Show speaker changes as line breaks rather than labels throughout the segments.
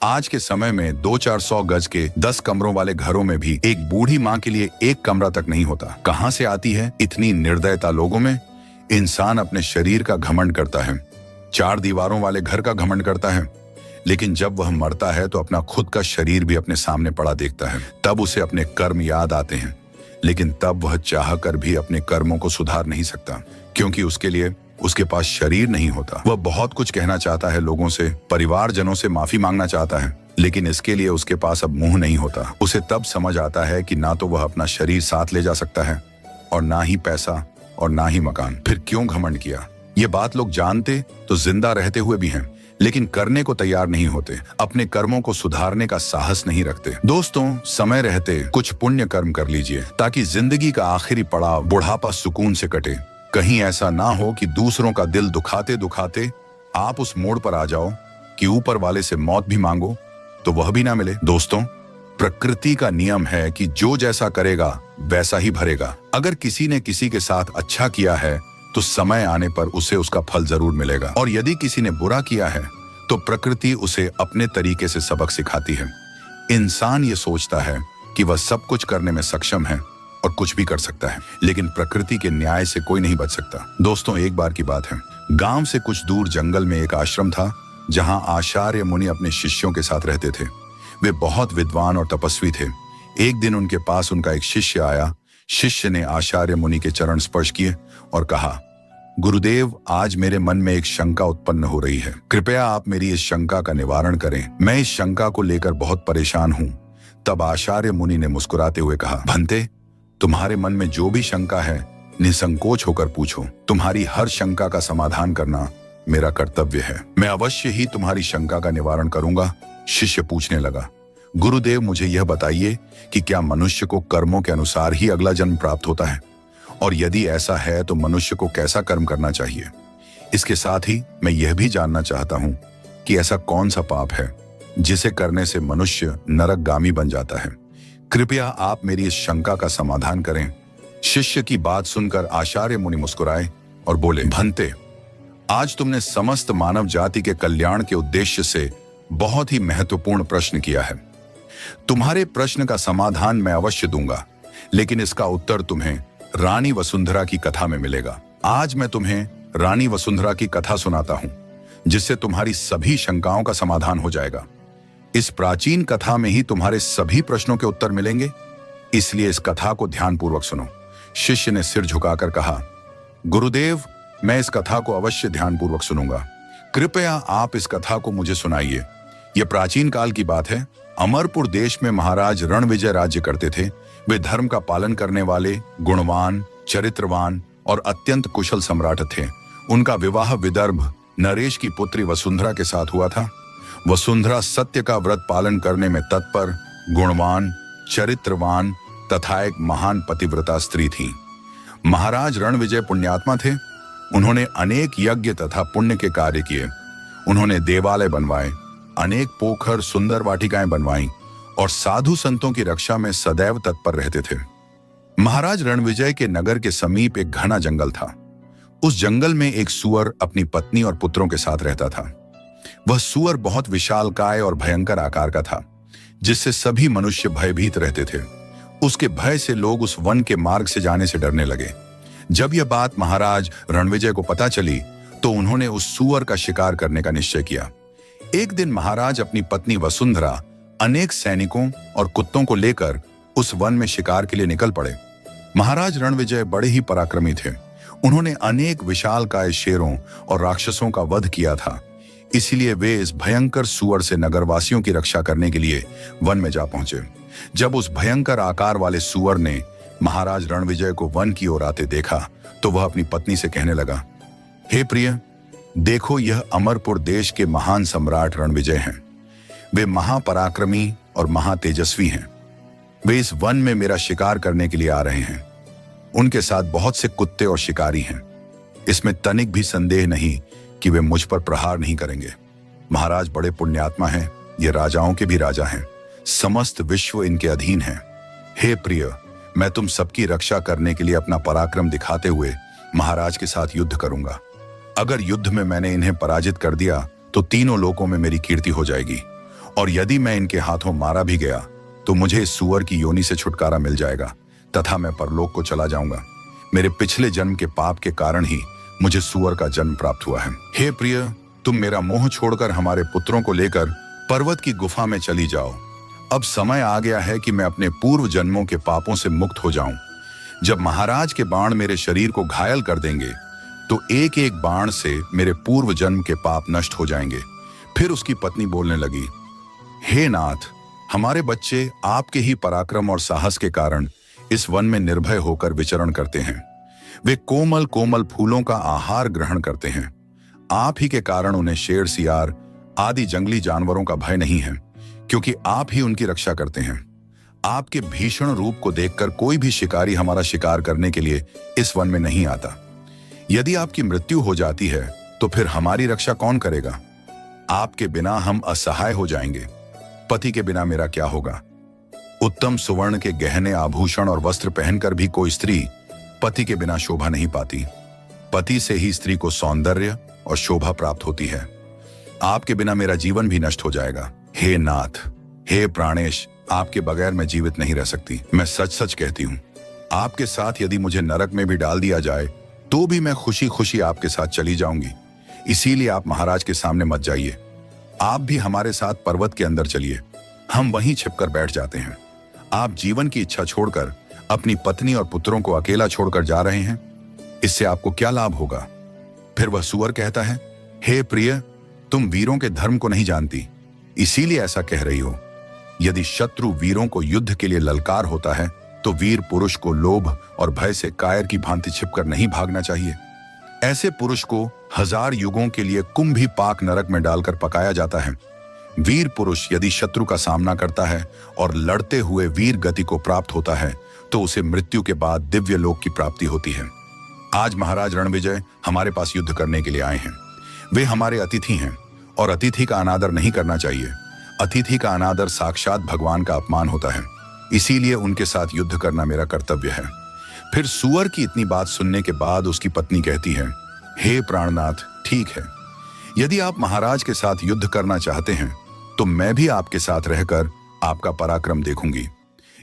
आज के समय में 200-400 गज के 10 कमरों वाले घरों में भी एक बूढ़ी माँ के लिए एक कमरा तक नहीं होता। कहाँ से आती है इतनी निर्दयता लोगों में? इंसान अपने शरीर का घमंड करता है, 4 दीवारों वाले घर का घमंड करता है, लेकिन जब वह मरता है तो अपना खुद का शरीर भी अपने सामने पड़ा देखता है। तब उसे अपने कर्म याद आते हैं, लेकिन तब वह चाह कर भी अपने कर्मों को सुधार नहीं सकता, क्योंकि उसके लिए उसके पास शरीर नहीं होता। वह बहुत कुछ कहना चाहता है लोगों से, परिवारजनों से माफी मांगना चाहता है, लेकिन इसके लिए उसके पास अब मुंह नहीं होता। उसे तब समझ आता है कि ना तो वह अपना शरीर साथ ले जा सकता है और ना ही पैसा और ना ही मकान। फिर क्यों घमंड किया? ये बात लोग जानते तो जिंदा रहते हुए भी हैं, लेकिन करने को तैयार नहीं होते, अपने कर्मों को सुधारने का साहस नहीं रखते। दोस्तों, समय रहते कुछ पुण्य कर्म कर लीजिए ताकि जिंदगी का आखिरी पड़ाव बुढ़ापा सुकून से कटे। कहीं ऐसा ना हो कि दूसरों का दिल दुखाते दुखाते आप उस मोड़ पर आ जाओ कि ऊपर वाले से मौत भी मांगो तो वह भी ना मिले। दोस्तों, प्रकृति का नियम है कि जो जैसा करेगा वैसा ही भरेगा। अगर किसी ने किसी के साथ अच्छा किया है तो समय आने पर उसे उसका फल जरूर मिलेगा, और यदि किसी ने बुरा किया है तो प्रकृति उसे अपने तरीके से सबक सिखाती है। इंसान ये सोचता है कि वह सब कुछ करने में सक्षम है और कुछ भी कर सकता है, लेकिन प्रकृति के न्याय से कोई नहीं बच सकता। दोस्तों, एक बार की बात है, गांव से कुछ दूर जंगल में एक आश्रम था जहां आचार्य मुनि अपने शिष्यों के साथ रहते थे। वे बहुत विद्वान और तपस्वी थे। एक दिन उनके पास उनका एक शिष्य आया। शिष्य ने आचार्य मुनि के चरण स्पर्श किए और कहा, गुरुदेव, आज मेरे मन में एक शंका उत्पन्न हो रही है, कृपया आप मेरी इस शंका का निवारण करें। मैं इस शंका को लेकर बहुत परेशान हूँ। तब आचार्य मुनि ने मुस्कुराते हुए कहा, भंते, तुम्हारे मन में जो भी शंका है निसंकोच होकर पूछो। तुम्हारी हर शंका का समाधान करना मेरा कर्तव्य है। मैं अवश्य ही तुम्हारी शंका का निवारण करूंगा। शिष्य पूछने लगा, गुरुदेव, मुझे यह बताइए कि क्या मनुष्य को कर्मों के अनुसार ही अगला जन्म प्राप्त होता है, और यदि ऐसा है तो मनुष्य को कैसा कर्म करना चाहिए? इसके साथ ही मैं यह भी जानना चाहता हूं कि ऐसा कौन सा पाप है जिसे करने से मनुष्य नरकगामी बन जाता है। कृपया आप मेरी इस शंका का समाधान करें। शिष्य की बात सुनकर आचार्य मुनि मुस्कुराए और बोले, भंते, आज तुमने समस्त मानव जाति के कल्याण के उद्देश्य से बहुत ही महत्वपूर्ण प्रश्न किया है। तुम्हारे प्रश्न का समाधान मैं अवश्य दूंगा, लेकिन इसका उत्तर तुम्हें रानी वसुंधरा की कथा में मिलेगा। आज मैं तुम्हें रानी वसुंधरा की कथा सुनाता हूं, जिससे तुम्हारी सभी शंकाओं का समाधान हो जाएगा। इस प्राचीन कथा में ही तुम्हारे सभी प्रश्नों के उत्तर मिलेंगे, इसलिए इस कथा को ध्यानपूर्वक सुनो। शिष्य ने सिर झुकाकर कहा, गुरुदेव, मैं इस कथा को अवश्य ध्यानपूर्वक सुनूंगा। कृपया आप इस कथा को मुझे सुनाइए। यह प्राचीन काल की बात है। अमरपुर देश में महाराज रणविजय राज्य करते थे। वे धर्म का पालन करने वाले, गुणवान, चरित्रवान और अत्यंत कुशल सम्राट थे। उनका विवाह विदर्भ नरेश की पुत्री वसुंधरा के साथ हुआ था। वसुंधरा सत्य का व्रत पालन करने में तत्पर, गुणवान, चरित्रवान तथा एक महान पतिव्रता स्त्री थी। महाराज रणविजय पुण्यात्मा थे। उन्होंने अनेक यज्ञ तथा पुण्य के कार्य किए। उन्होंने देवालय बनवाए, अनेक पोखर, सुंदर वाटिकाएं बनवाईं और साधु संतों की रक्षा में सदैव तत्पर रहते थे। महाराज रणविजय के नगर के समीप एक घना जंगल था। उस जंगल में एक सूअर अपनी पत्नी और पुत्रों के साथ रहता था। वह सूअर बहुत विशालकाय और भयंकर आकार का था, जिससे सभी मनुष्य भयभीत रहते थे। उसके भय से लोग उस वन के मार्ग से जाने से डरने लगे। जब यह बात महाराज रणविजय को पता चली तो उन्होंने उस सूअर का शिकार करने का निश्चय किया। एक दिन महाराज अपनी पत्नी वसुंधरा अनेक सैनिकों और कुत्तों को लेकर उस वन में शिकार के लिए निकल पड़े। महाराज रणविजय बड़े ही पराक्रमी थे। उन्होंने अनेक विशालकाय शेरों और राक्षसों का वध किया था। इसलिए वे इस भयंकर सूअर से नगरवासियों की रक्षा करने के लिए वन में जा पहुंचे। जब उस भयंकर आकार वाले सूअर ने महाराज रणविजय को वन की ओर आते देखा तो वह अपनी पत्नी से कहने लगा, हे प्रिय, देखो, यह अमरपुर देश के महान सम्राट रणविजय हैं। वे महापराक्रमी और महातेजस्वी हैं। वे इस वन में मेरा शिकार करने के लिए आ रहे हैं। उनके साथ बहुत से कुत्ते और शिकारी हैं। इसमें तनिक भी संदेह नहीं कि वे मुझ पर प्रहार नहीं करेंगे। महाराज बड़े पुण्यात्मा हैं। ये राजाओं के भी राजा हैं। समस्त विश्व इनके अधीन है। हे प्रिय, मैं तुम सबकी रक्षा करने के लिए अपना पराक्रम दिखाते हुए महाराज के साथ युद्ध करूंगा। अगर युद्ध में मैंने इन्हें पराजित कर दिया तो तीनों लोकों में मेरी कीर्ति हो जाएगी और यदि मैं इनके हाथों मारा भी गया तो मुझे इस सूअर की योनि से छुटकारा मिल जाएगा तथा मैं परलोक को चला जाऊंगा। मेरे पिछले जन्म के पाप के कारण ही मुझे सूअर का जन्म प्राप्त हुआ है। हे प्रिय, तुम मेरा मोह छोड़कर हमारे पुत्रों को लेकर पर्वत की गुफा में चली जाओ। अब समय आ गया है कि मैं अपने पूर्व जन्मों के पापों से मुक्त हो जाऊं। जब महाराज के बाण मेरे शरीर को घायल कर देंगे तो एक एक बाण से मेरे पूर्व जन्म के पाप नष्ट हो जाएंगे। फिर उसकी पत्नी बोलने लगी, हे नाथ, हमारे बच्चे आपके ही पराक्रम और साहस के कारण इस वन में निर्भय होकर विचरण करते हैं। वे कोमल कोमल फूलों का आहार ग्रहण करते हैं। आप ही के कारण उन्हें शेर, सियार आदि जंगली जानवरों का भय नहीं है, क्योंकि आप ही उनकी रक्षा करते हैं। आपके भीषण रूप को देखकर कोई भी शिकारी हमारा शिकार करने के लिए इस वन में नहीं आता। यदि आपकी मृत्यु हो जाती है तो फिर हमारी रक्षा कौन करेगा? आपके बिना हम असहाय हो जाएंगे। पति के बिना मेरा क्या होगा? उत्तम सुवर्ण के गहने, आभूषण और वस्त्र पहनकर भी कोई स्त्री पति के बिना शोभा नहीं पाती। पति से ही स्त्री को सौंदर्य और शोभा प्राप्त होती है। आपके बिना मेरा जीवन भी नष्ट हो जाएगा। हे नाथ, हे प्राणेश, आपके बगैर मैं जीवित नहीं रह सकती। मैं सच सच कहती हूँ, आपके साथ यदि मुझे नरक में भी डाल दिया जाए तो भी मैं खुशी खुशी आपके साथ चली जाऊंगी। इसीलिए आप महाराज के सामने मत जाइए। आप भी हमारे साथ पर्वत के अंदर चलिए, हम वहीं छिपकर बैठ जाते हैं। आप जीवन की इच्छा छोड़कर अपनी पत्नी और पुत्रों को अकेला छोड़कर जा रहे हैं, इससे आपको क्या लाभ होगा? फिर वह सूअर कहता है, हे प्रिय, तुम वीरों के धर्म को नहीं जानती, इसीलिए ऐसा कह रही हो। यदि शत्रु वीरों को युद्ध के लिए ललकार होता है तो वीर पुरुष को लोभ और भय से कायर की भांति छिपकर नहीं भागना चाहिए। ऐसे पुरुष को 1000 युगों के लिए कुंभी पाक नरक में डालकर पकाया जाता है। वीर पुरुष यदि शत्रु का सामना करता है और लड़ते हुए वीर गति को प्राप्त होता है तो उसे मृत्यु के बाद दिव्य लोक की प्राप्ति होती है। आज महाराज रणविजय हमारे पास युद्ध करने के लिए आए हैं। वे हमारे अतिथि हैं और अतिथि का अनादर नहीं करना चाहिए। अतिथि का अनादर साक्षात भगवान का अपमान होता है, इसीलिए उनके साथ युद्ध करना मेरा कर्तव्य है। फिर सूअर की इतनी बात सुनने के बाद उसकी पत्नी कहती है, हे प्राणनाथ, ठीक है, यदि आप महाराज के साथ युद्ध करना चाहते हैं तो मैं भी आपके साथ रहकर आपका पराक्रम देखूंगी।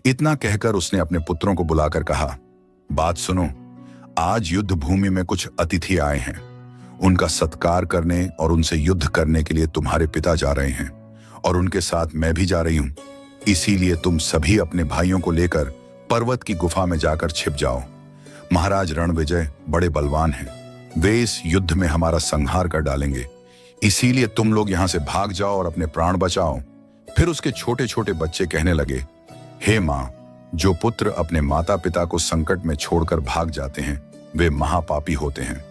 इतना कहकर उसने अपने पुत्रों को बुलाकर कहा, बात सुनो, आज युद्ध भूमि में कुछ अतिथि आए हैं। उनका सत्कार करने और उनसे युद्ध करने के लिए तुम्हारे पिता जा रहे हैं और उनके साथ मैं भी जा रही हूं। इसीलिए तुम सभी अपने भाइयों को लेकर पर्वत की गुफा में जाकर छिप जाओ। महाराज रणविजय बड़े बलवान हैं, वे इस युद्ध में हमारा संहार कर डालेंगे। इसीलिए तुम लोग यहां से भाग जाओ और अपने प्राण बचाओ। फिर उसके छोटे छोटे बच्चे कहने लगे, हे माँ, जो पुत्र अपने माता पिता को संकट में छोड़कर भाग जाते हैं वे महापापी होते हैं,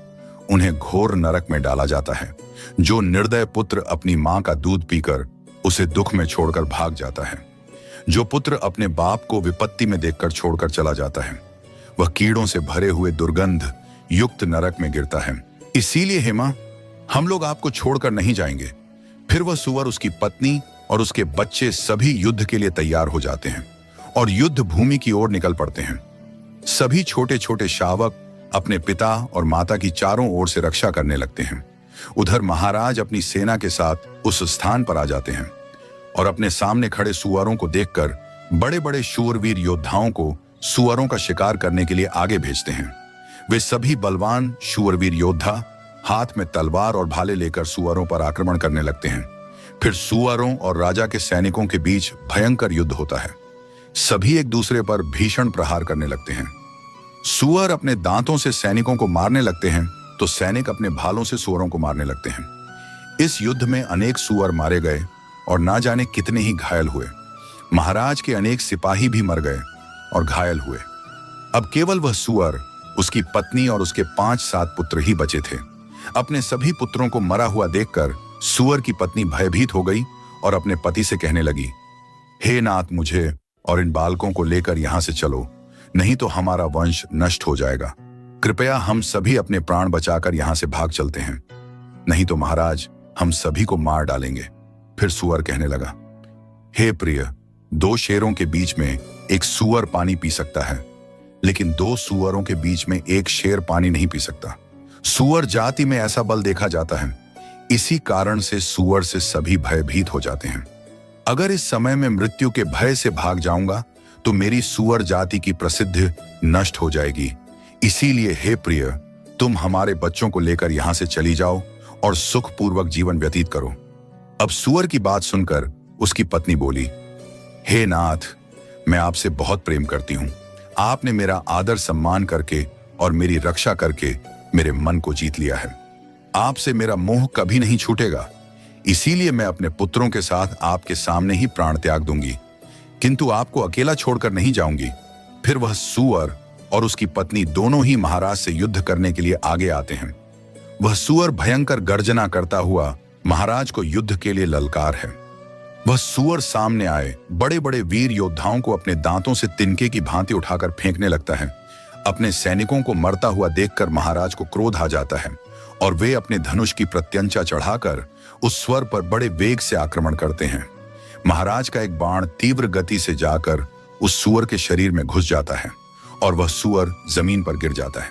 उन्हें घोर नरक में डाला जाता है। जो निर्दय पुत्र अपनी माँ का दूध पीकर उसे दुख में छोड़कर भाग जाता है, जो पुत्र अपने बाप को विपत्ति में देखकर छोड़कर चला जाता है, वह कीड़ों से भरे हुए दुर्गंध युक्त नरक में गिरता है। इसीलिए हे माँ, हम लोग आपको छोड़कर नहीं जाएंगे। फिर वह सूअर, उसकी पत्नी और उसके बच्चे सभी युद्ध के लिए तैयार हो जाते हैं और युद्ध भूमि की ओर निकल पड़ते हैं। सभी छोटे छोटे शावक अपने पिता और माता की चारों ओर से रक्षा करने लगते हैं। उधर महाराज अपनी सेना के साथ उस स्थान पर आ जाते हैं और अपने सामने खड़े सुअरों को देखकर बड़े बड़े शूरवीर योद्धाओं को सुअरों का शिकार करने के लिए आगे भेजते हैं। वे सभी बलवान शूरवीर योद्धा हाथ में तलवार और भाले लेकर सुअरों पर आक्रमण करने लगते हैं। फिर सुअरों और राजा के सैनिकों के बीच भयंकर युद्ध होता है। सभी एक दूसरे पर भीषण प्रहार करने लगते हैं। सुअर अपने दांतों से सैनिकों को मारने लगते हैं तो सैनिक अपने भालों से सुअरों को मारने लगते हैं। इस युद्ध में अनेक सुअर मारे गए और ना जाने कितने ही घायल हुए। महाराज के अनेक सिपाही भी मर गए और घायल हुए। अब केवल वह सुअर, उसकी पत्नी और उसके 5-7 पुत्र ही बचे थे। अपने सभी पुत्रों को मरा हुआ देखकर सुअर की पत्नी भयभीत हो गई और अपने पति से कहने लगी, हे नाथ, मुझे और इन बालकों को लेकर यहां से चलो, नहीं तो हमारा वंश नष्ट हो जाएगा। कृपया हम सभी अपने प्राण बचाकर यहां से भाग चलते हैं, नहीं तो महाराज हम सभी को मार डालेंगे। फिर सुअर कहने लगा, हे प्रिय, 2 शेरों के बीच में एक सुअर पानी पी सकता है, लेकिन 2 सुअरों के बीच में एक शेर पानी नहीं पी सकता। सुअर जाति में ऐसा बल देखा जाता है, इसी कारण से सुअर से सभी भयभीत हो जाते हैं। अगर इस समय में मृत्यु के भय से भाग जाऊंगा तो मेरी सुअर जाति की प्रसिद्धि नष्ट हो जाएगी। इसीलिए हे प्रिय, तुम हमारे बच्चों को लेकर यहां से चली जाओ और सुखपूर्वक जीवन व्यतीत करो। अब सुअर की बात सुनकर उसकी पत्नी बोली, हे नाथ, मैं आपसे बहुत प्रेम करती हूं। आपने मेरा आदर सम्मान करके और मेरी रक्षा करके मेरे मन को जीत लिया है। आपसे मेरा मोह कभी नहीं छूटेगा। इसीलिए मैं अपने पुत्रों के साथ आपके सामने ही प्राण त्याग दूंगी, किंतु आपको अकेला छोड़कर नहीं जाऊंगी। फिर वह सूअर और उसकी पत्नी दोनों ही महाराज से युद्ध करने के लिए आगे आते हैं। वह सूअर भयंकर गर्जना करता हुआ महाराज को युद्ध के लिए ललकार है। वह सूअर सामने आए बड़े बड़े वीर योद्धाओं को अपने दांतों से तिनके की भांति उठाकर फेंकने लगता है। अपने सैनिकों को मरता हुआ देखकर महाराज को क्रोध आ जाता है और वे अपने धनुष की प्रत्यंचा चढ़ाकर उस स्वर पर बड़े वेग से आक्रमण करते हैं। महाराज का एक बाण तीव्र गति से जाकर उस सूअर के शरीर में घुस जाता है और वह सूअर जमीन पर गिर जाता है।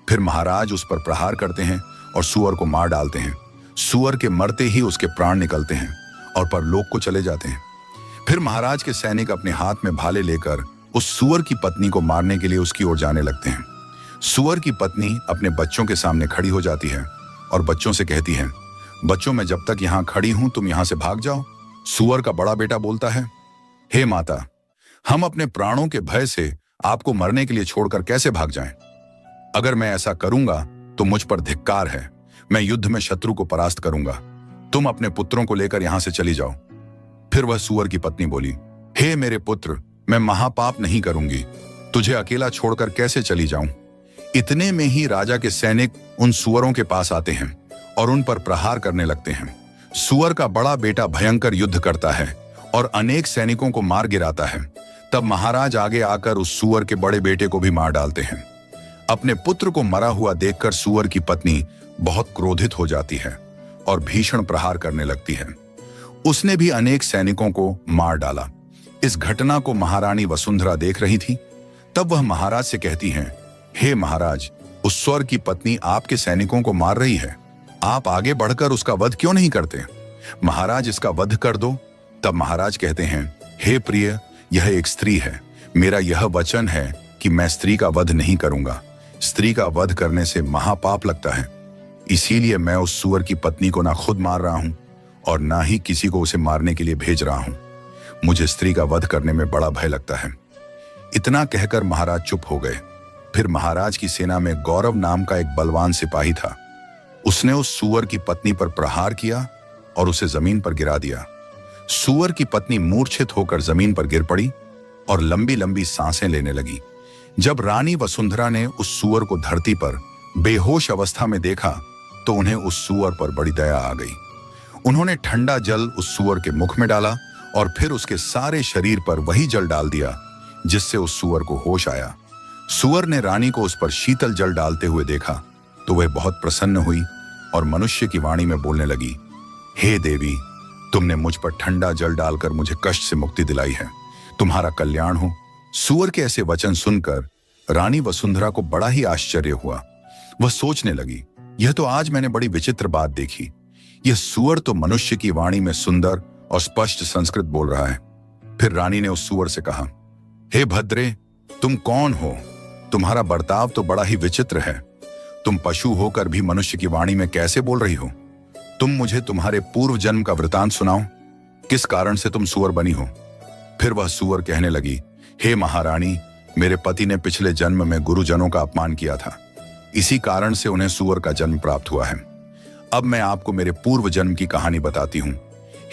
फिर महाराज उस पर प्रहार करते हैं और सूअर को मार डालते हैं। सूअर के मरते ही उसके प्राण निकलते हैं और परलोक को चले जाते हैं। फिर महाराज के सैनिक अपने हाथ में भाले लेकर उस सूअर की पत्नी को मारने के लिए उसकी ओर जाने लगते हैं। सूअर की पत्नी अपने बच्चों के सामने खड़ी हो जाती है और बच्चों से कहती है, बच्चों, मैं जब तक यहाँ खड़ी हूं तुम यहां से भाग जाओ। सूअर का बड़ा बेटा बोलता है, हे माता, हम अपने प्राणों के भय से आपको मरने के लिए छोड़कर कैसे भाग जाएं? अगर मैं ऐसा करूंगा तो मुझ पर धिक्कार है। मैं युद्ध में शत्रु को परास्त करूंगा। तुम अपने पुत्रों को लेकर यहां से चली जाओ। फिर वह सूअर की पत्नी बोली, हे मेरे पुत्र, मैं महापाप नहीं करूंगी। तुझे अकेला छोड़कर कैसे चली जाऊं? इतने में ही राजा के सैनिक उन सूअरों के पास आते हैं और उन पर प्रहार करने लगते हैं। सूअर का बड़ा बेटा भयंकर युद्ध करता है और अनेक सैनिकों को मार गिराता है। तब महाराज आगे आकर उस सूअर के बड़े बेटे को भी मार डालते हैं। अपने पुत्र को मरा हुआ देखकर सूअर की पत्नी बहुत क्रोधित हो जाती है और भीषण प्रहार करने लगती है। उसने भी अनेक सैनिकों को मार डाला। इस घटना को महारानी वसुंधरा देख रही थी। तब वह महाराज से कहती हैं, हे महाराज, उस सूअर की पत्नी आपके सैनिकों को मार रही है। आप आगे बढ़कर उसका वध क्यों नहीं करते? महाराज, इसका वध कर दो। तब महाराज कहते हैं, हे प्रिय, यह एक स्त्री है। मेरा यह वचन है कि मैं स्त्री का वध नहीं करूंगा। स्त्री का वध करने से महापाप लगता है। इसीलिए मैं उस सूअर की पत्नी को ना खुद मार रहा हूं और ना ही किसी को उसे मारने के लिए भेज रहा हूं। मुझे स्त्री का वध करने में बड़ा भय लगता है। इतना कहकर महाराज चुप हो गए। फिर महाराज की सेना में गौरव नाम का एक बलवान सिपाही था। उसने उस सूअर की पत्नी पर प्रहार किया और उसे जमीन पर गिरा दिया। सूअर की पत्नी मूर्छित होकर जमीन पर गिर पड़ी और लंबी लंबी सांसें लेने लगी। जब रानी वसुंधरा ने उस सूअर को धरती पर बेहोश अवस्था में देखा तो उन्हें उस सूअर पर बड़ी दया आ गई। उन्होंने ठंडा जल उस सूअर के मुख में डाला और फिर उसके सारे शरीर पर वही जल डाल दिया जिससे उस सूअर को होश आया। सूअर ने रानी को उस पर शीतल जल डालते हुए देखा तो वह बहुत प्रसन्न हुई और मनुष्य की वाणी में बोलने लगी, हे देवी, तुमने मुझ पर ठंडा जल डालकर मुझे कष्ट से मुक्ति दिलाई है। तुम्हारा कल्याण हो। सूअर के ऐसे वचन सुनकर रानी वसुंधरा को बड़ा ही आश्चर्य हुआ। वह सोचने लगी, यह तो आज मैंने बड़ी विचित्र बात देखी। यह सूअर तो मनुष्य की वाणी में सुंदर और स्पष्ट संस्कृत बोल रहा है। फिर रानी ने उस सूअर से कहा, हे भद्रे, तुम कौन हो? तुम्हारा बर्ताव तो बड़ा ही विचित्र है। तुम पशु होकर भी मनुष्य की वाणी में कैसे बोल रही हो? तुम मुझे तुम्हारे पूर्व जन्म का वृतांत सुनाओ। किस कारण से तुम सूअर बनी हो? फिर वह सूअर कहने लगी, हे महारानी, मेरे पति ने पिछले जन्म में गुरुजनों का अपमान किया था। इसी कारण से उन्हें सूअर का जन्म प्राप्त हुआ है। अब मैं आपको मेरे पूर्व जन्म की कहानी बताती हूँ।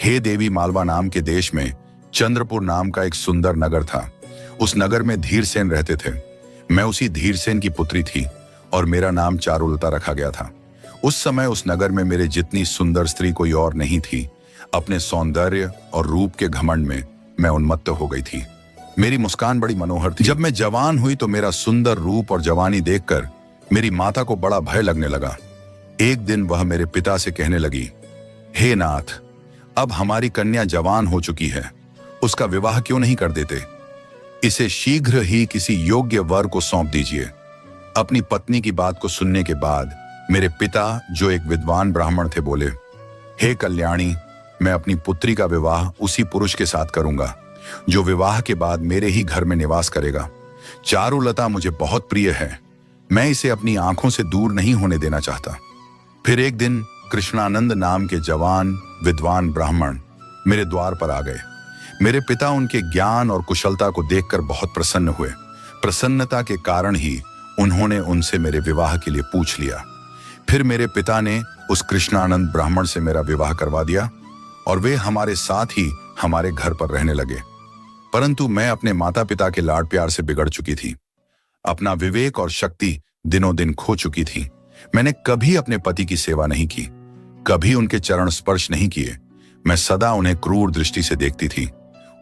हे देवी, मालवा नाम के देश में चंद्रपुर नाम का एक सुंदर नगर था। उस नगर में धीरसेन रहते थे। मैं उसी धीरसेन की पुत्री थी और मेरा नाम चारुलता रखा गया था। उस समय उस नगर में मेरे जितनी सुंदर स्त्री कोई और नहीं थी। अपने सौंदर्य और रूप के घमंड में मैं उन्मत्त हो गई थी। मेरी मुस्कान बड़ी मनोहर थी। जब मैं जवान हुई तो मेरा सुंदर रूप और जवानी देखकर मेरी माता को बड़ा भय लगने लगा। एक दिन वह मेरे पिता से कहने लगी, हे नाथ, अब हमारी कन्या जवान हो चुकी है, उसका विवाह क्यों नहीं कर देते? इसे शीघ्र ही किसी योग्य वर को सौंप दीजिए। अपनी पत्नी की बात को सुनने के बाद मेरे पिता, जो एक विद्वान ब्राह्मण थे, बोले, हे कल्याणी, मैं अपनी पुत्री का विवाह उसी पुरुष के साथ करूंगा जो विवाह के बाद मेरे ही घर में निवास करेगा। चारुलता मुझे बहुत प्रिय है, मैं इसे अपनी आंखों से दूर नहीं होने देना चाहता। फिर एक दिन कृष्णानंद नाम के जवान विद्वान ब्राह्मण मेरे द्वार पर आ गए। मेरे पिता उनके ज्ञान और कुशलता को देखकर बहुत प्रसन्न हुए। प्रसन्नता के कारण ही उन्होंने उनसे मेरे विवाह के लिए पूछ लिया। फिर मेरे पिता ने उस कृष्णानंद ब्राह्मण से मेरा विवाह करवा दिया और वे हमारे साथ ही हमारे घर पर रहने लगे। परंतु मैं अपने माता पिता के लाड प्यार से बिगड़ चुकी थी। अपना विवेक और शक्ति दिनों दिन खो चुकी थी। मैंने कभी अपने पति की सेवा नहीं की, कभी उनके चरण स्पर्श नहीं किए। मैं सदा उन्हें क्रूर दृष्टि से देखती थी,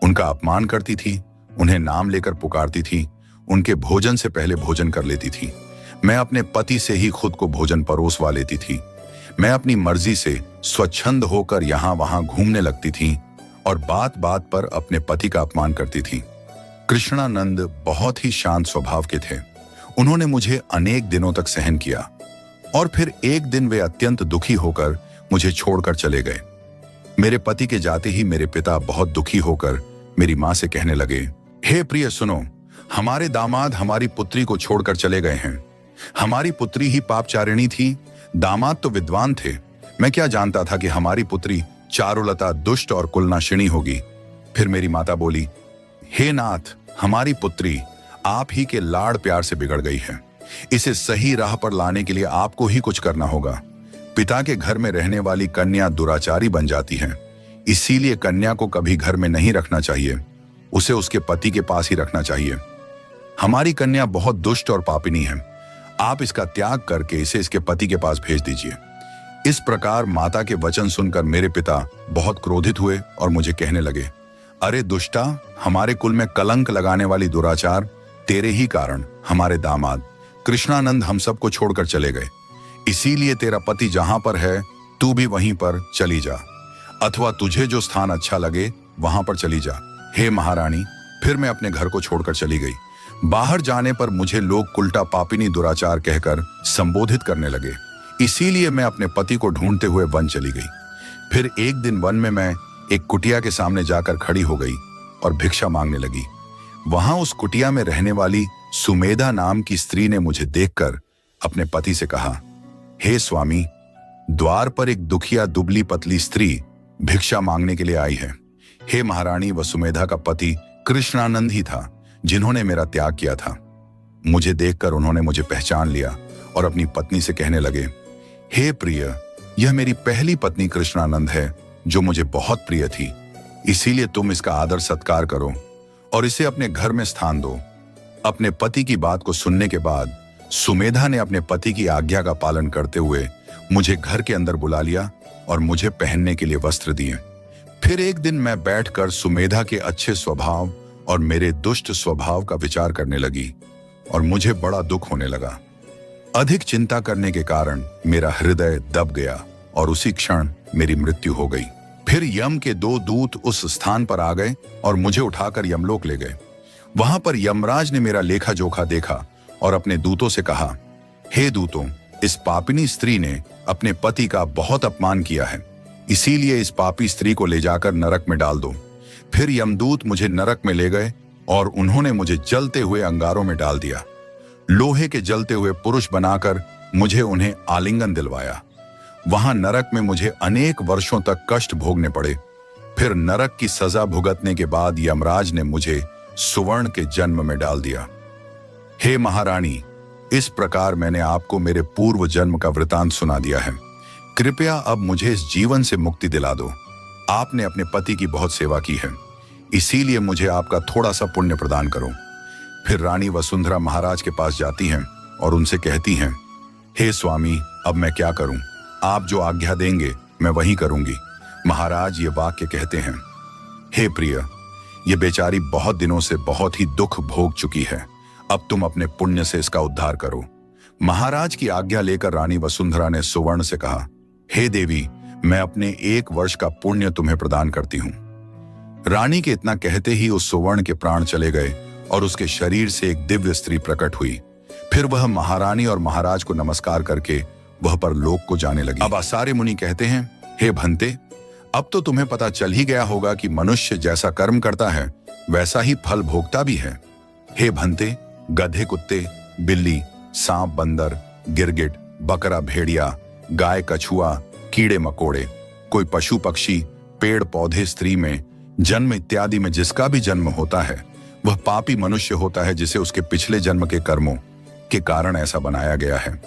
उनका अपमान करती थी, उन्हें नाम लेकर पुकारती थी, उनके भोजन से पहले भोजन कर लेती थी। मैं अपने पति से ही खुद को भोजन परोसवा लेती थी। मैं अपनी मर्जी से स्वच्छंद होकर यहाँ वहां घूमने लगती थी और बात बात पर अपने पति का अपमान करती थी। कृष्णानंद बहुत ही शांत स्वभाव के थे। उन्होंने मुझे अनेक दिनों तक सहन किया और फिर एक दिन वे अत्यंत दुखी होकर मुझे छोड़कर चले गए। मेरे पति के जाते ही मेरे पिता बहुत दुखी होकर मेरी मां से कहने लगे, हे प्रिय सुनो, हमारे दामाद हमारी पुत्री को छोड़कर चले गए हैं। हमारी पुत्री ही पापचारिणी थी, दामाद तो विद्वान थे। मैं क्या जानता था कि हमारी पुत्री चारुलता दुष्ट और कुलनाशिनी होगी। फिर मेरी माता बोली, हे नाथ, हमारी पुत्री आप ही के लाड़ प्यार से बिगड़ गई है। इसे सही राह पर लाने के लिए आपको ही कुछ करना होगा। पिता के घर में रहने वाली कन्या दुराचारी बन जाती है, इसीलिए कन्या को कभी घर में नहीं रखना चाहिए, उसे उसके पति के पास ही रखना चाहिए। हमारी कन्या बहुत दुष्ट और पापिनी है, आप इसका त्याग करके इसे इसके पति के पास भेज दीजिए। इस प्रकार माता के वचन सुनकर मेरे पिता बहुत क्रोधित हुए और मुझे कहने लगे, अरे दुष्टा, हमारे कुल में कलंक लगाने वाली दुराचार, तेरे ही कारण हमारे दामाद कृष्णानंद हम सबको छोड़कर चले गए। इसीलिए तेरा पति जहां पर है तू भी वहीं पर चली जा, अथवा तुझे जो स्थान अच्छा लगे वहां पर चली जा। हे महारानी, फिर मैं अपने घर को छोड़कर चली गई। बाहर जाने पर मुझे लोग उल्टा पापिनी दुराचार कहकर संबोधित करने लगे। इसीलिए मैं अपने पति को ढूंढते हुए वन चली गई। फिर एक दिन वन में मैं एक कुटिया के सामने जाकर खड़ी हो गई और भिक्षा मांगने लगी। वहां उस कुटिया में रहने वाली सुमेधा नाम की स्त्री ने मुझे देखकर अपने पति से कहा, हे स्वामी, द्वार पर एक दुखिया दुबली पतली स्त्री भिक्षा मांगने के लिए आई है। हे महारानी, वह सुमेधा का पति कृष्णानंद ही था जिन्होंने मेरा त्याग किया था। मुझे देखकर उन्होंने मुझे पहचान लिया और अपनी पत्नी से कहने लगे, हे प्रिय, यह मेरी पहली पत्नी कृष्णानंद है जो मुझे बहुत प्रिय थी, इसीलिए तुम इसका आदर सत्कार करो और इसे अपने घर में स्थान दो। अपने पति की बात को सुनने के बाद सुमेधा ने अपने पति की आज्ञा का पालन करते हुए मुझे घर के अंदर बुला लिया और मुझे पहनने के लिए वस्त्र दिए। फिर एक दिन मैं बैठकर सुमेधा के अच्छे स्वभाव और मेरे दुष्ट स्वभाव का विचार करने लगी और मुझे बड़ा दुख होने लगा। अधिक चिंता करने के कारण मेरा हृदय दब गया और उसी क्षण मेरी मृत्यु हो गई। फिर यम के 2 दूत उस स्थान पर आ गए और मुझे उठाकर यमलोक ले गए। वहां पर यमराज ने मेरा लेखा जोखा देखा और अपने दूतों से कहा, हे दूतों, इस पापिनी स्त्री ने अपने पति का बहुत अपमान किया है, इसीलिए इस पापी स्त्री को ले जाकर नरक में डाल दो। फिर यमदूत मुझे नरक में ले गए और उन्होंने मुझे जलते हुए अंगारों में डाल दिया। लोहे के जलते हुए पुरुष बनाकर मुझे उन्हें आलिंगन दिलवाया। वहां नरक में मुझे अनेक वर्षों तक कष्ट भोगने पड़े। फिर नरक की सजा भुगतने के बाद यमराज ने मुझे सुवर्ण के जन्म में डाल दिया। हे महारानी, इस प्रकार मैंने आपको मेरे पूर्व जन्म का वृतांत सुना दिया है। कृपया अब मुझे इस जीवन से मुक्ति दिला दो। आपने अपने पति की बहुत सेवा की है, इसीलिए मुझे आपका थोड़ा सा पुण्य प्रदान करो। फिर रानी वसुंधरा महाराज के पास जाती हैं और उनसे कहती हैं, हे स्वामी, अब मैं क्या करूं? आप जो आज्ञा देंगे मैं वही करूंगी। महाराज ये वाक्य कहते हैं, हे प्रिय, ये बेचारी बहुत दिनों से बहुत ही दुख भोग चुकी है, अब तुम अपने पुण्य से इसका उद्धार करो। महाराज की आज्ञा लेकर रानी वसुंधरा ने सुवर्ण से कहा, हे देवी, मैं अपने 1 वर्ष का पुण्य तुम्हें प्रदान करती हूं। रानी के इतना कहते ही उस सुवर्ण के प्राण चले गए और उसके शरीर से एक दिव्य स्त्री प्रकट हुई। फिर वह महारानी और महाराज को नमस्कार करके वह परलोक को जाने लगी। अब आचार्य मुनि कहते हैं, हे भंते, अब तो तुम्हें पता चल ही गया होगा कि मनुष्य जैसा कर्म करता है वैसा ही फल भोगता भी है। हे भंते, गधे कुत्ते, बिल्ली, सांप बंदर, गिरगिट, बकरा भेड़िया, गाय कछुआ, कीड़े मकोड़े, कोई पशु पक्षी, पेड़ पौधे, स्त्री में जन्म इत्यादि में जिसका भी जन्म होता है वह पापी मनुष्य होता है, जिसे उसके पिछले जन्म के कर्मों के कारण ऐसा बनाया गया है।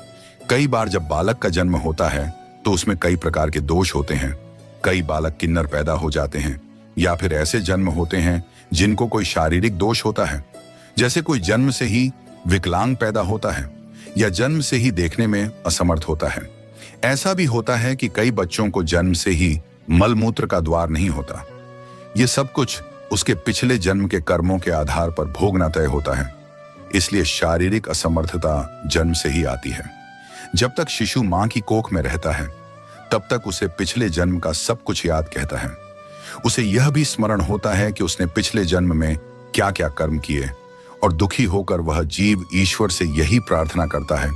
कई बार जब बालक का जन्म होता है तो उसमें कई प्रकार के दोष होते हैं। कई बालक किन्नर पैदा हो जाते हैं, या फिर ऐसे जन्म होते हैं जिनको कोई शारीरिक दोष होता है, जैसे कोई जन्म से ही विकलांग पैदा होता है या जन्म से ही देखने में असमर्थ होता है। ऐसा भी होता है कि कई बच्चों को जन्म से ही मलमूत्र का द्वार नहीं होता। ये सब कुछ उसके पिछले जन्म के कर्मों के आधार पर भोगना तय होता है। इसलिए शारीरिक असमर्थता जन्म से ही आती है। जब तक शिशु मां की कोख में रहता है तब तक उसे पिछले जन्म का सब कुछ याद कहता है। उसे यह भी स्मरण होता है कि उसने पिछले जन्म में क्या क्या कर्म किए, और दुखी होकर वह जीव ईश्वर से यही प्रार्थना करता है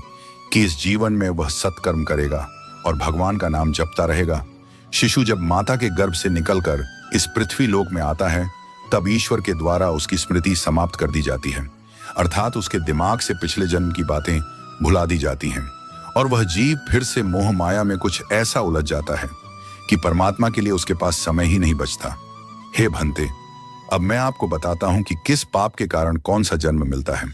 कि इस जीवन में वह सत्कर्म करेगा और भगवान का नाम जपता रहेगा। शिशु जब माता के गर्भ से निकलकर इस पृथ्वी लोक में आता है तब ईश्वर के द्वारा उसकी स्मृति समाप्त कर दी जाती है, अर्थात उसके दिमाग से पिछले जन्म की बातें भुला दी जाती हैं और वह जीव फिर से मोह माया में कुछ ऐसा उलझ जाता है कि परमात्मा के लिए उसके पास समय ही नहीं बचता। हे भंते, अब मैं आपको बताता हूं कि किस पाप के कारण कौन सा जन्म मिलता है।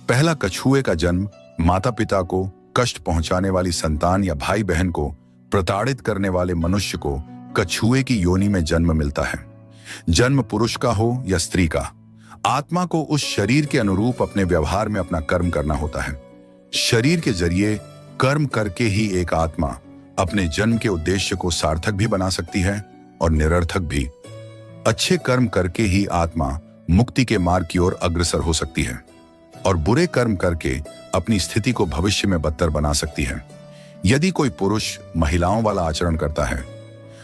पहला, कछुए का जन्म। माता पिता को कष्ट पहुंचाने वाली संतान या भाई बहन को प्रताड़ित करने वाले मनुष्य को कछुए की योनि में जन्म मिलता है। जन्म पुरुष का हो या स्त्री का, आत्मा को उस शरीर के अनुरूप अपने व्यवहार में अपना कर्म करना होता है। शरीर के जरिए कर्म करके ही एक आत्मा अपने जन्म के उद्देश्य को सार्थक भी बना सकती है और निरर्थक भी। अच्छे कर्म करके ही आत्मा मुक्ति के मार्ग की ओर अग्रसर हो सकती है और बुरे कर्म करके अपनी स्थिति को भविष्य में बदतर बना सकती है। यदि कोई पुरुष महिलाओं वाला आचरण करता है,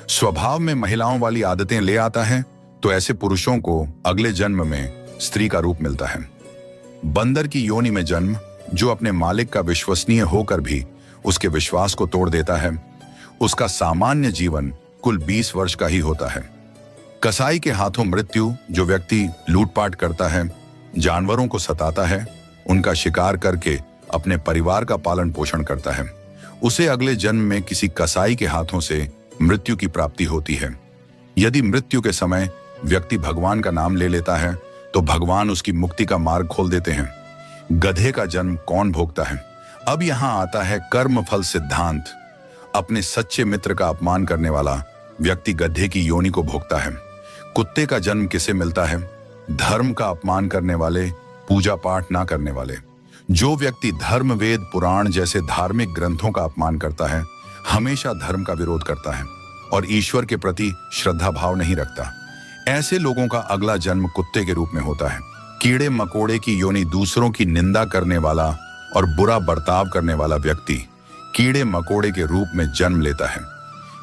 स्वभाव में महिलाओं वाली आदतें ले आता है, तो ऐसे पुरुषों को अगले जन्म में स्त्री का रूप मिलता है। बंदर की योनि में जन्म, जो अपने मालिक का विश्वसनीय होकर भी उसके विश्वास को तोड़ देता है, उसका सामान्य जीवन कुल 20 वर्ष का ही होता है। कसाई के हाथों मृत्यु, जो व्यक्ति लूटपाट करता है, जानवरों को सताता है, उनका शिकार करके अपने परिवार का पालन पोषण करता है, उसे अगले जन्म में किसी कसाई के हाथों से मृत्यु की प्राप्ति होती है। यदि मृत्यु के समय व्यक्ति भगवान का नाम ले लेता है तो भगवान उसकी मुक्ति का मार्ग खोल देते हैं। गधे का जन्म कौन भोगता है? अब यहां आता है कर्म फल सिद्धांत। अपने सच्चे मित्र का अपमान करने वाला व्यक्ति गधे की योनि को भोगता है। कुत्ते का जन्म किसे मिलता है? धर्म का अपमान करने वाले, पूजा पाठ ना करने वाले। जो व्यक्ति धर्म, वेद, पुराण जैसे धार्मिक ग्रंथों का अपमान करता है, हमेशा धर्म का विरोध करता है और ईश्वर के प्रति श्रद्धा भाव नहीं रखता, ऐसे लोगों का अगला जन्म कुत्ते के रूप में होता है। कीड़े मकोड़े की योनि दूसरों की निंदा करने वाला और बुरा बर्ताव करने वाला व्यक्ति कीड़े मकोड़े के रूप में जन्म लेता है।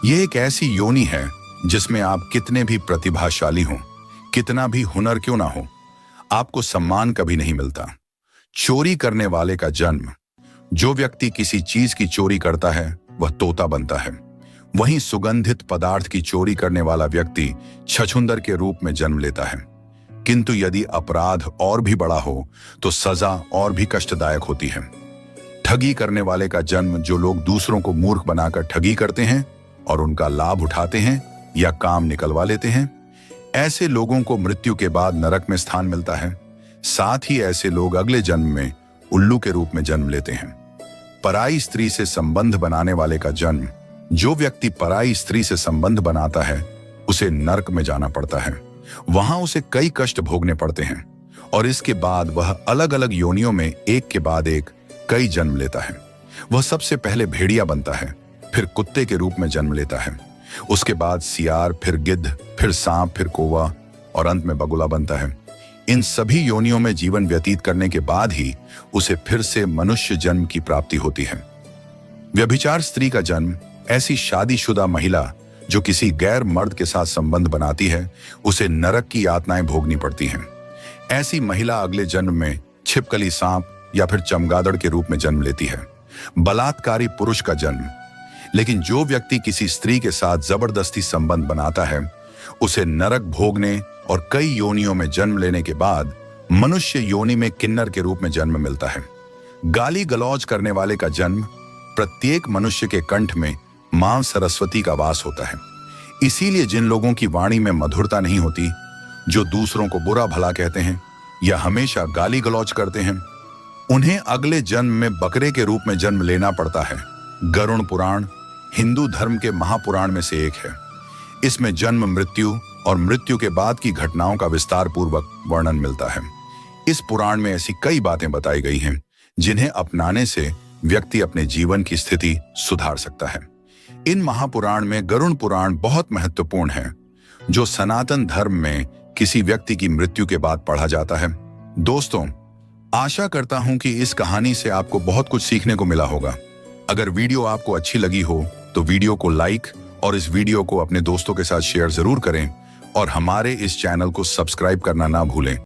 यह एक ऐसी योनि है जिसमें आप कितने भी प्रतिभाशाली हों, कितना भी हुनर क्यों ना हो, आपको सम्मान कभी नहीं मिलता। चोरी करने वाले का जन्म। जो व्यक्ति किसी चीज की चोरी करता है वह तोता बनता है। वहीं सुगंधित पदार्थ की चोरी करने वाला व्यक्ति छछूंदर के रूप में जन्म लेता है। किंतु यदि अपराध और भी बड़ा हो तो सजा और भी कष्टदायक होती है। ठगी करने वाले का जन्म। जो लोग दूसरों को मूर्ख बनाकर ठगी करते हैं और उनका लाभ उठाते हैं या काम निकलवा लेते हैं, ऐसे लोगों को मृत्यु के बाद नरक में स्थान मिलता है। साथ ही ऐसे लोग अगले जन्म में उल्लू के रूप में जन्म लेते हैं। पराई स्त्री से संबंध बनाने वाले का जन्म। जो व्यक्ति पराई स्त्री से संबंध बनाता है उसे नरक में जाना पड़ता है। वहां उसे कई कष्ट भोगने पड़ते हैं और इसके बाद वह अलग अलग योनियों में एक के बाद एक कई जन्म लेता है। वह सबसे पहले भेड़िया बनता है, फिर कुत्ते के रूप में जन्म लेता है, उसके बाद सियार, फिर गिद्ध, फिर सांप, फिर कौवा और अंत में बगुला बनता है। इन सभी योनियों में जीवन व्यतीत करने के बाद ही उसे फिर से मनुष्य जन्म की प्राप्ति होती है। व्यभिचार स्त्री का जन्म। ऐसी शादीशुदा महिला जो किसी गैर मर्द के साथ संबंध बनाती है, उसे नरक की यातनाएं भोगनी पड़ती हैं। ऐसी महिला अगले जन्म में छिपकली, सांप या फिर चमगादड़ के रूप में जन्म लेती है। बलात्कारी पुरुष का जन्म। लेकिन जो व्यक्ति किसी स्त्री के साथ जबरदस्ती संबंध बनाता है उसे नरक भोगने और कई योनियों में जन्म लेने के बाद मनुष्य योनि में किन्नर के रूप में जन्म मिलता है। गाली गलौज करने वाले का जन्म प्रत्येक मनुष्य के कंठ में मां सरस्वती का वास होता है। इसीलिए जिन लोगों की वाणी में मधुरता नहीं होती, जो दूसरों को बुरा भला कहते हैं या हमेशा गाली गलौज करते हैं, उन्हें अगले जन्म में बकरे के रूप में जन्म लेना पड़ता है। गरुड़ पुराण हिंदू धर्म के महापुराण में से एक है। इसमें जन्म, मृत्यु और मृत्यु के बाद की घटनाओं का विस्तार पूर्वक वर्णन मिलता है। इस पुराण में ऐसी कई बातें बताई गई हैं जिन्हें अपनाने से व्यक्ति अपने जीवन की स्थिति सुधार सकता है। इन महापुराण में गरुड़ पुराण बहुत महत्वपूर्ण है, जो सनातन धर्म में किसी व्यक्ति की मृत्यु के बाद पढ़ा जाता है। दोस्तों, आशा करता हूं कि इस कहानी से आपको बहुत कुछ सीखने को मिला होगा। अगर वीडियो आपको अच्छी लगी हो तो वीडियो को लाइक और इस वीडियो को अपने दोस्तों के साथ शेयर जरूर करें और हमारे इस चैनल को सब्सक्राइब करना ना भूलें।